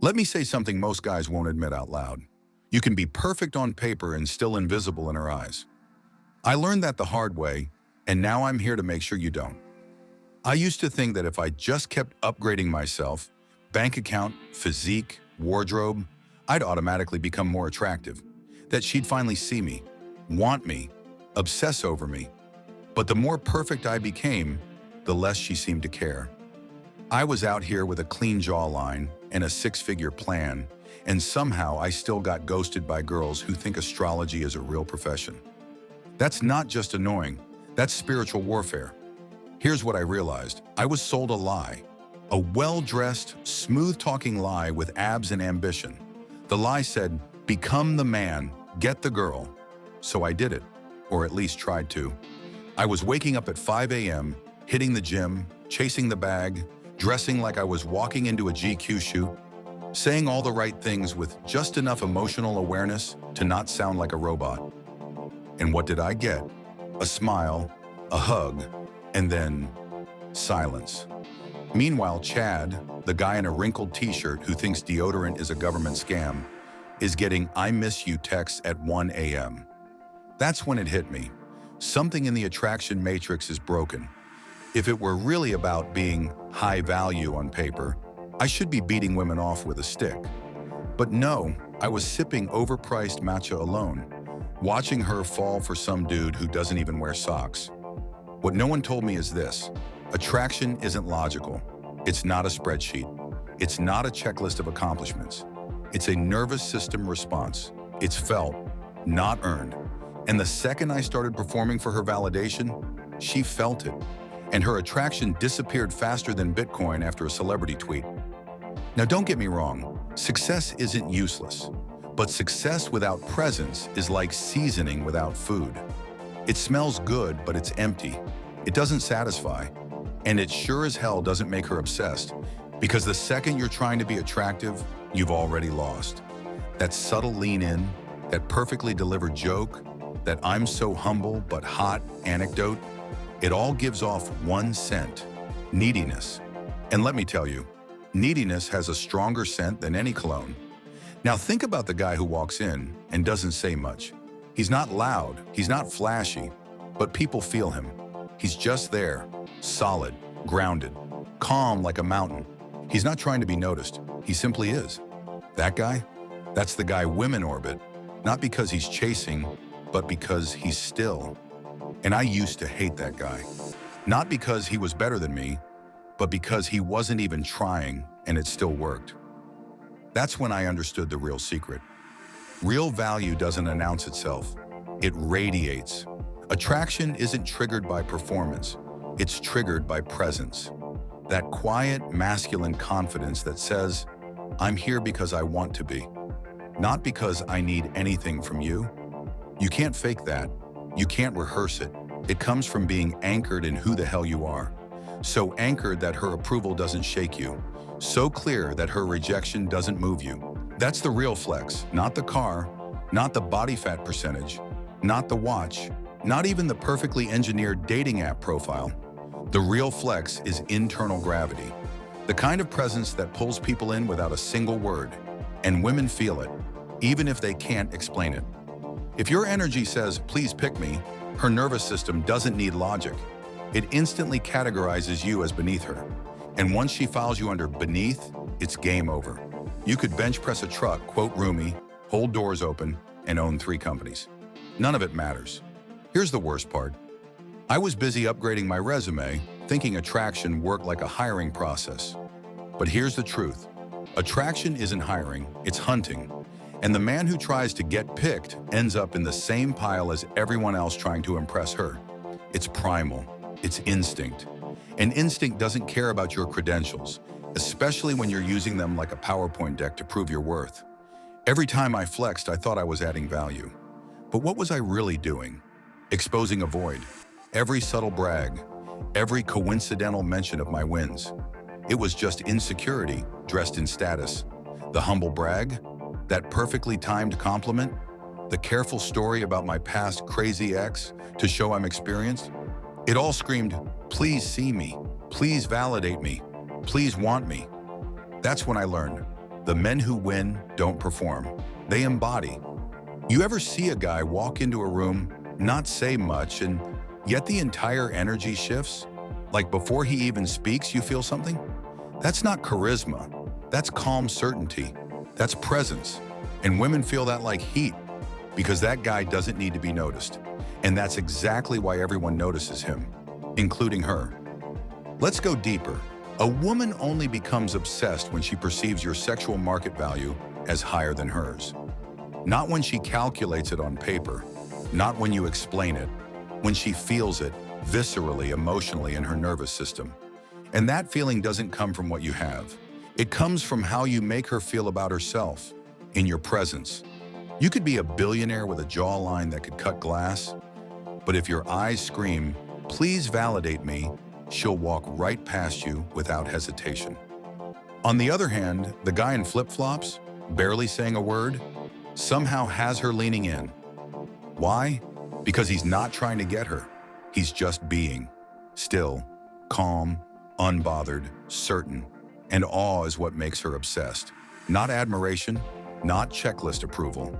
Let me say something most guys won't admit out loud. You can be perfect on paper and still invisible in her eyes. I learned that the hard way, and now I'm here to make sure you don't. I used to think that if I just kept upgrading myself, bank account, physique, wardrobe, I'd automatically become more attractive. That she'd finally see me, want me, obsess over me. But the more perfect I became, the less she seemed to care. I was out here with a clean jawline and a six-figure plan, and somehow I still got ghosted by girls who think astrology is a real profession. That's not just annoying, that's spiritual warfare. Here's what I realized. I was sold a lie. A well-dressed, smooth-talking lie with abs and ambition. The lie said, become the man, get the girl. So I did it, or at least tried to. I was waking up at 5 a.m., hitting the gym, chasing the bag, dressing like I was walking into a GQ shoot, saying all the right things with just enough emotional awareness to not sound like a robot. And what did I get? A smile, a hug, and then silence. Meanwhile, Chad, the guy in a wrinkled t-shirt who thinks deodorant is a government scam, is getting "I miss you" texts at 1 a.m. That's when it hit me. Something in the attraction matrix is broken. If it were really about being high value on paper, I should be beating women off with a stick. But no, I was sipping overpriced matcha alone, watching her fall for some dude who doesn't even wear socks. What no one told me is this: attraction isn't logical. It's not a spreadsheet. It's not a checklist of accomplishments. It's a nervous system response. It's felt, not earned. And the second I started performing for her validation, she felt it. And her attraction disappeared faster than Bitcoin after a celebrity tweet. Now don't get me wrong, success isn't useless. But success without presence is like seasoning without food. It smells good, but it's empty. It doesn't satisfy. And it sure as hell doesn't make her obsessed, because the second you're trying to be attractive, you've already lost. That subtle lean in, that perfectly delivered joke, that "I'm so humble but hot" anecdote, it all gives off one scent: neediness. And let me tell you, neediness has a stronger scent than any cologne. Now think about the guy who walks in and doesn't say much. He's not loud, he's not flashy, but people feel him. He's just there, solid, grounded, calm like a mountain. He's not trying to be noticed, he simply is. That guy? That's the guy women orbit, not because he's chasing, but because he's still. And I used to hate that guy. Not because he was better than me, but because he wasn't even trying and it still worked. That's when I understood the real secret. Real value doesn't announce itself, it radiates. Attraction isn't triggered by performance, it's triggered by presence. That quiet, masculine confidence that says, "I'm here because I want to be, not because I need anything from you." You can't fake that. You can't rehearse it. It comes from being anchored in who the hell you are. So anchored that her approval doesn't shake you. So clear that her rejection doesn't move you. That's the real flex, not the car, not the body fat percentage, not the watch, not even the perfectly engineered dating app profile. The real flex is internal gravity. The kind of presence that pulls people in without a single word. And women feel it, even if they can't explain it. If your energy says, "Please pick me," her nervous system doesn't need logic. It instantly categorizes you as beneath her. And once she files you under beneath, it's game over. You could bench press a truck, quote Rumi, hold doors open, and own 3 companies. None of it matters. Here's the worst part. I was busy upgrading my resume, thinking attraction worked like a hiring process. But here's the truth. Attraction isn't hiring, it's hunting. And the man who tries to get picked ends up in the same pile as everyone else trying to impress her. It's primal. It's instinct. And instinct doesn't care about your credentials, especially when you're using them like a PowerPoint deck to prove your worth. Every time I flexed, I thought I was adding value. But what was I really doing? Exposing a void. Every subtle brag, every coincidental mention of my wins. It was just insecurity dressed in status. The humble brag, that perfectly timed compliment, the careful story about my past crazy ex to show I'm experienced. It all screamed, "Please see me, please validate me, please want me." That's when I learned, The men who win don't perform. They embody. You ever see a guy walk into a room, not say much, and yet the entire energy shifts? Like before he even speaks, you feel something? That's not charisma. That's calm certainty. That's presence. And women feel that like heat because that guy doesn't need to be noticed. And that's exactly why everyone notices him, including her. Let's go deeper. A woman only becomes obsessed when she perceives your sexual market value as higher than hers. Not when she calculates it on paper, not when you explain it, when she feels it viscerally, emotionally in her nervous system. And that feeling doesn't come from what you have. It comes from how you make her feel about herself, in your presence. You could be a billionaire with a jawline that could cut glass, but if your eyes scream, "Please validate me," she'll walk right past you without hesitation. On the other hand, the guy in flip-flops, barely saying a word, somehow has her leaning in. Why? Because he's not trying to get her. He's just being. Still, calm, unbothered, certain. And awe is what makes her obsessed. Not admiration, not checklist approval.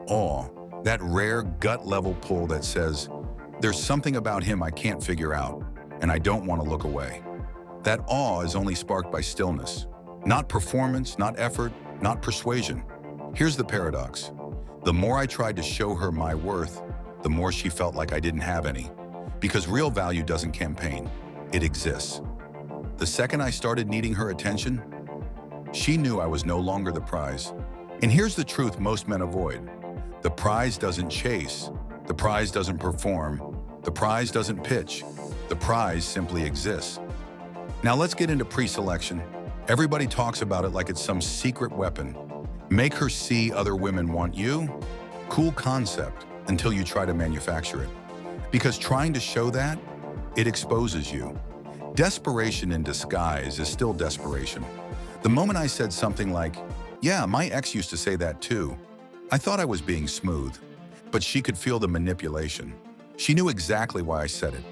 Awe, that rare gut-level pull that says, "There's something about him I can't figure out, and I don't want to look away." That awe is only sparked by stillness. Not performance, not effort, not persuasion. Here's the paradox. The more I tried to show her my worth, the more she felt like I didn't have any. Because real value doesn't campaign, it exists. The second I started needing her attention, she knew I was no longer the prize. And here's the truth most men avoid. The prize doesn't chase. The prize doesn't perform. The prize doesn't pitch. The prize simply exists. Now let's get into pre-selection. Everybody talks about it like it's some secret weapon. Make her see other women want you? Cool concept until you try to manufacture it. Because trying to show that, it exposes you. Desperation in disguise is still desperation. The moment I said something like, "Yeah, my ex used to say that too," I thought I was being smooth, but she could feel the manipulation. She knew exactly why I said it,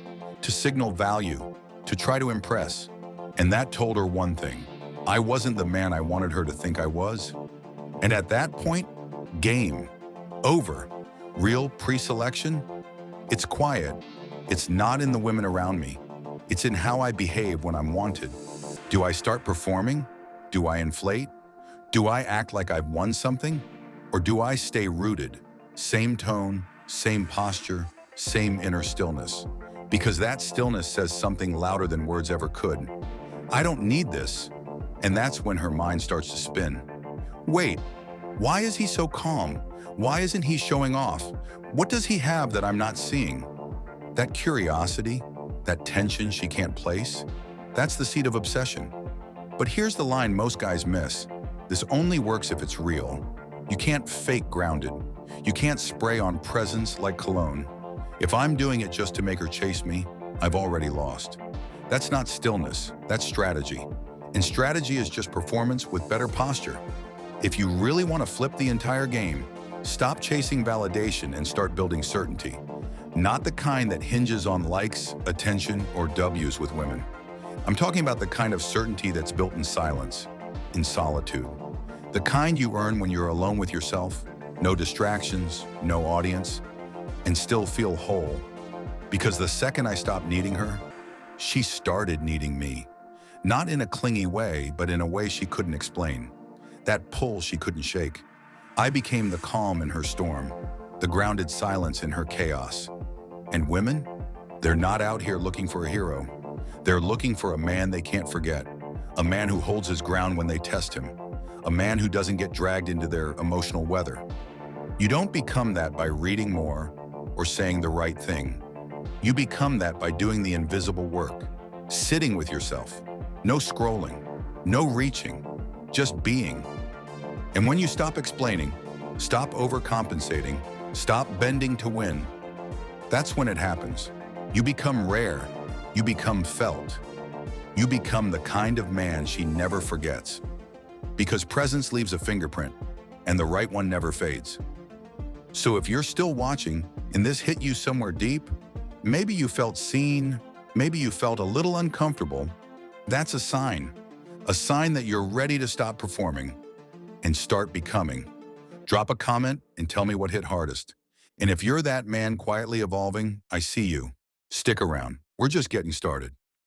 to signal value, to try to impress. And that told her one thing: I wasn't the man I wanted her to think I was. And at that point, game over. Real pre-selection? It's quiet. It's not in the women around me. It's in how I behave when I'm wanted. Do I start performing? Do I inflate? Do I act like I've won something? Or do I stay rooted? Same tone, same posture, same inner stillness. Because that stillness says something louder than words ever could. I don't need this. And that's when her mind starts to spin. Wait, why is he so calm? Why isn't he showing off? What does he have that I'm not seeing? That curiosity, that tension she can't place, that's the seed of obsession. But here's the line most guys miss. This only works if it's real. You can't fake grounded. You can't spray on presence like cologne. If I'm doing it just to make her chase me, I've already lost. That's not stillness, that's strategy. And strategy is just performance with better posture. If you really want to flip the entire game, stop chasing validation and start building certainty. Not the kind that hinges on likes, attention, or W's with women. I'm talking about the kind of certainty that's built in silence, in solitude. The kind you earn when you're alone with yourself, no distractions, no audience, and still feel whole. Because the second I stopped needing her, she started needing me. Not in a clingy way, but in a way she couldn't explain. That pull she couldn't shake. I became the calm in her storm, the grounded silence in her chaos. And women? They're not out here looking for a hero. They're looking for a man they can't forget. A man who holds his ground when they test him. A man who doesn't get dragged into their emotional weather. You don't become that by reading more or saying the right thing. You become that by doing the invisible work, sitting with yourself. No scrolling, no reaching, just being. And when you stop explaining, stop overcompensating, stop bending to win, that's when it happens. You become rare. You become felt. You become the kind of man she never forgets. Because presence leaves a fingerprint, and the right one never fades. So if you're still watching and this hit you somewhere deep, maybe you felt seen, maybe you felt a little uncomfortable, that's a sign. A sign that you're ready to stop performing and start becoming. Drop a comment and tell me what hit hardest. And if you're that man quietly evolving, I see you. Stick around. We're just getting started.